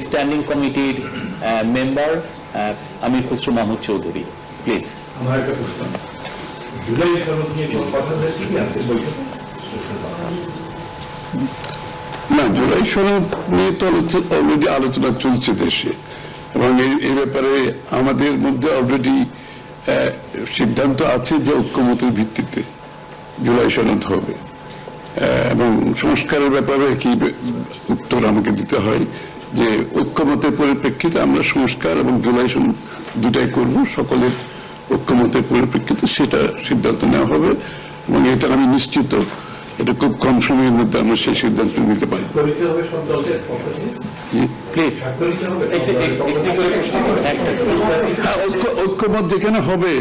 Standing কমিটির member Amir Khasru Mahmud Chowdhury, please. আমার একটা প্রশ্ন, জুলাই সনদ নিয়ে কোনো কথা হয়েছে কি আজকের বৈঠকে? না, জুলাই সনদ নিয়ে তো অলরেডি আলোচনা চলছে দেশে, এবং এই ব্যাপারে আমাদের মধ্যে অলরেডি সিদ্ধান্ত আছে যে ঐক্যমতের ভিত্তিতে জুলাই সনদ হবে, এবং সংস্কারের ব্যাপারে কি উত্তর আমাকে দিতে হয় যে ঐক্যমতের পরিপ্রেক্ষিতে আমরা সংস্কার এবং জুলাই সনদ দুটাই করব, সকলের ঐক্যমতের পরিপ্রেক্ষিতে সেটা সিদ্ধান্ত নেওয়া হবে, এবং এটা আমি নিশ্চিত এটা খুব কম সময়ের মধ্যে আমরা সেই সিদ্ধান্ত নিতে পারি। ঐক্যমত যেখানে হবে,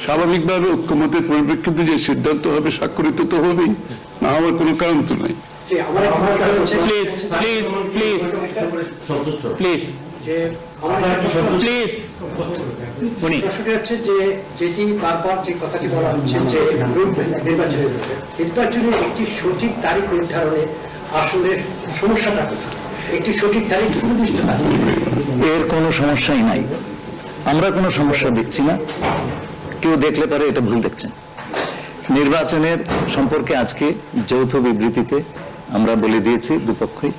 স্বাভাবিকভাবে ঐক্যমতের পরিপ্রেক্ষিতে যে সিদ্ধান্ত হবে স্বাক্ষরিত তো হবেই, না হওয়ার কোনো কারণ তো নাই। Please please please please please প্রশ্নটি হচ্ছে যে যেটি বারবার যে কথাটি বলা হচ্ছে যে নির্বাচনের একটি সঠিক তারিখ নির্ধারণে আসলে সমস্যাটা কোথায়? একটি সঠিক তারিখ সুনির্দিষ্ট তারিখ, এর কোনো সমস্যাই নাই, আমরা কোনো সমস্যা দেখছি না। কেউ দেখলে পারে এটা ভুল দেখছেন। নির্বাচনের সম্পর্কে আজকে যৌথ বিবৃতিতে আমরা বলে দিয়েছি দুপক্ষই,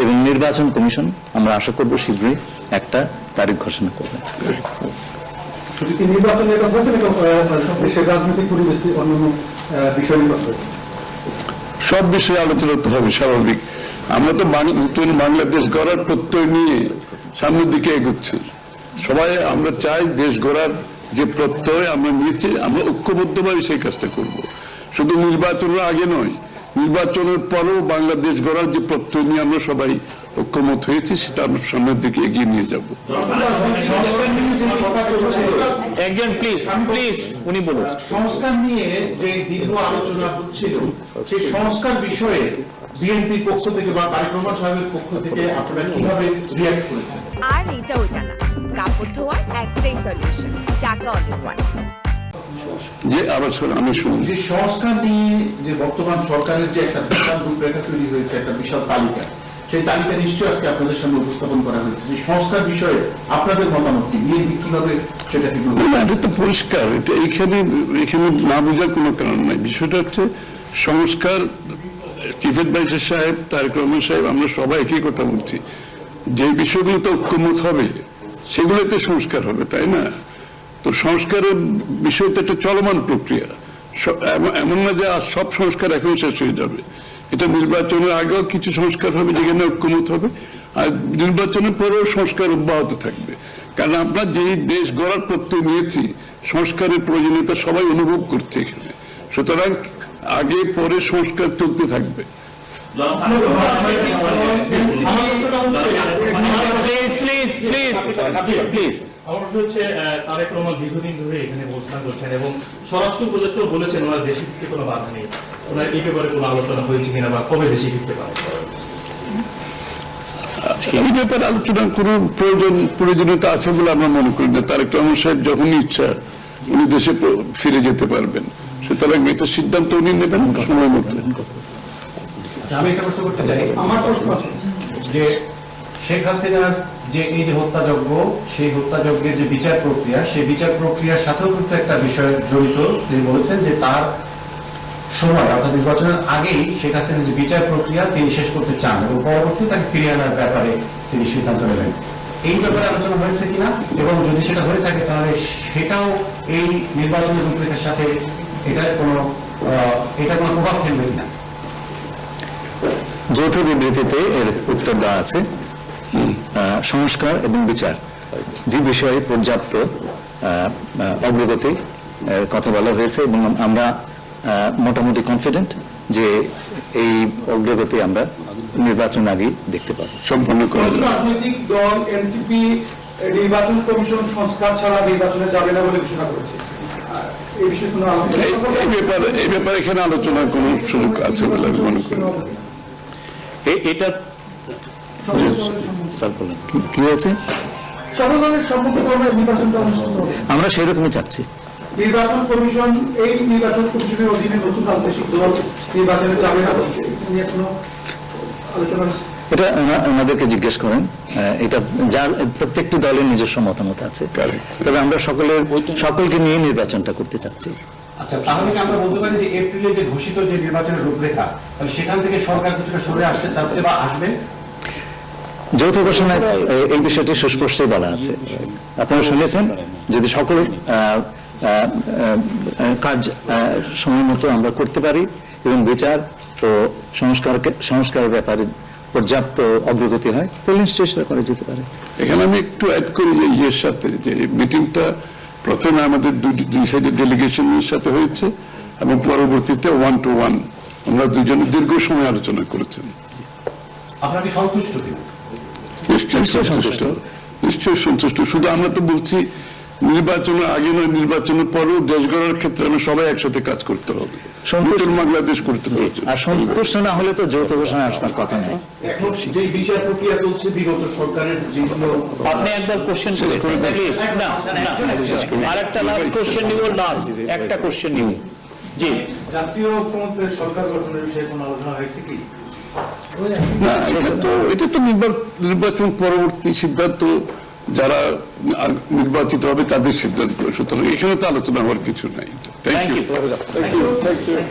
এবং নির্বাচন কমিশন আমরা আশা করব শীঘ্রই একটা তারিখ ঘোষণা করবে। সব বিষয়ে আলোচনা তো হবে, স্বাভাবিক। আমরা তো নতুন বাংলাদেশ গড়ার প্রত্যয় নিয়ে সামনের দিকে এগোচ্ছি। সবাই আমরা চাই দেশ গড়ার যে প্রত্যয় আমরা নিয়েছি, আমরা ঐক্যবদ্ধভাবে সেই কাজটা করব। শুধু নির্বাচনের আগে নয়, নির্বাচনের পরেও বাংলাদেশ গড়ার যে প্রত্যয় নিয়ে আমরা সবাই ঐক্যমত হয়েছি, সেটা আমরা সামনের দিকে এগিয়ে নিয়ে যাব। একজন প্লিজ প্লিজ উনি বলুন। সংস্কার নিয়ে যে দীর্ঘ আলোচনা হচ্ছিল, সেই সংস্কার বিষয়ে বিএনপির পক্ষ থেকে বা তারেক রহমান সাহেবের পক্ষ থেকে আপনারা কিভাবে রিঅ্যাক্ট করেছেন? আর এটা ওইটা না, কাপড় ধোয়ার একটাই সলিউশন, চাকা অনেক ওয়ান। যে আবার আমি শুনি যে সংস্কার নিয়ে যে বর্তমান সরকারের যে একটা বিশাল রূপরেখা তৈরি হয়েছে, একটা বিশাল তালিকা, সেই তালিকা নিশ্চয়ই আজকে আপনাদের সামনে উপস্থাপন করা হয়েছে। যে সংস্কার বিষয়ে আপনাদের মতামত কি, বিএনপি কিভাবে সেটাকে? এটা তো পরিষ্কার, এটা এখানে না বোঝার কোনো কারণ নাই। বিষয়টা হচ্ছে সংস্কার, চিফ অ্যাডভাইজার সাহেব, তারেক রহমান সাহেব, আমরা সবাই একই কথা বলছি, যে বিষয়গুলো তো ঐক্যমত হবে সেগুলোতে সংস্কার হবে, তাই না? তো সংস্কারের বিষয় তো একটা চলমান প্রক্রিয়া, এমন না যে আজ সব সংস্কার এখন শেষ হয়ে যাবে। এটা নির্বাচনের আগেও কিছু সংস্কার হবে যেখানে ঐক্যমত হবে, আর নির্বাচনের পরেও সংস্কার অব্যাহত থাকবে। কারণ আমরা যেই দেশ গড়ার প্রত্যয় নিয়েছি, সংস্কারের প্রয়োজনীয়তা সবাই অনুভব করছে এখানে, সুতরাং আগে পরে সংস্কার চলতে থাকবে। আমার হচ্ছে তারেক রহমান দীর্ঘদিন ধরে এখানে অবস্থান করছেন এবং স্বরাষ্ট্র উপদেষ্টাও বলেছেন ওনার দেশে ফিরতে কোনো বাধা নেই। ওনার এই ব্যাপারে কোনো আলোচনা হয়েছে কিনা বা কবে দেশে ফিরতে পারে? এই ব্যাপারে আলোচনার কোনো প্রয়োজনীয়তা আছে বলে আমরা মনে করি না। তারেক রহমান সাহেব যখনই ইচ্ছা উনি দেশে ফিরে যেতে পারবেন, সুতরাং এটা সিদ্ধান্ত উনি নেবেন সময় মতো। আমি একটা প্রশ্ন করতে চাই। আমার প্রশ্ন আছে যে শেখ হাসিনার যে এই যে হত্যাযজ্ঞ, সেই হত্যাযজ্ঞের যে বিচার প্রক্রিয়া, সেই বিচার প্রক্রিয়ার সাথেও কিন্তু একটা বিষয় জড়িত। তিনি বলেছেন যে তার সময় অর্থাৎ নির্বাচনের আগেই শেখ হাসিনার যে বিচার প্রক্রিয়া তিনি শেষ করতে চান এবং পরবর্তী তাকে ফিরিয়ে আনার ব্যাপারে তিনি সিদ্ধান্ত নেবেন। এই ব্যাপারে আলোচনা হয়েছে কিনা, এবং যদি সেটা হয়ে থাকে তাহলে সেটাও এই নির্বাচনের রূপরেখার সাথে এটা কোনো প্রভাব ফেলবে কিনা? যৌথ বিবৃতিতে এর উত্তর দেওয়া আছে। সংস্কার এবং বিচার দুই বিষয়ে পর্যাপ্ত অগ্রগতি কথা বলা হয়েছে, এবং আমরা মোটামুটি কনফিডেন্ট যে এই অগ্রগতি আমরা নির্বাচন আগে দেখতে পাবো। সম্পন্ন করা রাজনৈতিক দল এনসিপি নির্বাচন কমিশন সংস্কার ছাড়া নির্বাচনে যাবে না বলে ঘোষণা করেছে। এই ব্যাপারে এখানে আলোচনার কোন সুযোগ আছে বলে আমি মনে করি। এটা কি হয়েছে? সকলের সম্মতিক্রমে নির্বাচনটা অনুষ্ঠিত হবে, আমরা সেরকমই চাচ্ছি। নির্বাচন কমিশন এই নির্বাচন কমিশনের অধীনে নতুন রাজনৈতিক দল নির্বাচনে যাবে না বলছে, নিয়ে কোনো আলোচনা এটা ওনাদেরকে জিজ্ঞেস করেন। এটা যার প্রত্যেকটি দলের নিজস্ব মতামত আছে, Correct. তবে আমরা সকলকে নিয়ে নির্বাচনটা করতে চাচ্ছি। আচ্ছা, তাহলে কি আমরা বলতে পারি যে এপ্রিলে যে ঘোষিত যে নির্বাচনের রূপরেখা, তাহলে সেখান থেকে সরকার কিছুটা সরে আসতে চাচ্ছে বা আসবে? যৌথ ঘোষণায় এই বিষয়টি সুস্পষ্টই বলা আছে। আপনারা শুনেছেন, যদি সকল কাজ সময় মতো আমরা করতে পারি এবং বিচার ও সংস্কারের ব্যাপারে পর্যাপ্ত অগ্রগতি হয়, তাহলে নিশ্চয়ই সেটা করা যেতে পারে। এখানে আমি একটু অ্যাড করি যে ইয়ের সাথে, যে মিটিংটা প্রথমে আমাদের দুই সাইডের ডেলিগেশনের সাথে হয়েছে এবং পরবর্তীতে 1-to-1 আমরা দুজনে দীর্ঘ সময় আলোচনা করেছেন। আপনারা কি সন্তুষ্ট কিনা? নিশ্চয়ই সন্তুষ্ট, নিশ্চয়ই সন্তুষ্ট। শুধু আমরা তো বলছি নির্বাচনের আগে নয়, নির্বাচনের পরেও দেশ গড়ার ক্ষেত্রে আমরা সবাই একসাথে কাজ করতে হবে, নতুন বাংলাদেশ করতে হবে। আর সন্তুষ্ট না হলে তো যৌথ ঘোষণা আসবার কথা নয়। এখন যে বিচার প্রক্রিয়া চলছে বিগত সরকারের যেগুলো আপনি একবার কোশ্চেন করেছেন প্লিজ। না আর একটা লাস্ট কোশ্চেন নিব, লাস্ট একটা কোশ্চেন নিব। জি, জাতীয় ঐক্যমত্যের সরকার গঠনের বিষয়ে কোনো আলোচনা হয়েছে কি? না, এটা তো নির্বাচন পরবর্তী সিদ্ধান্ত, যারা নির্বাচিত হবে তাদের সিদ্ধান্ত, সুতরাং এখানে তো আলোচনা হওয়ার কিছু নাই। Thank you.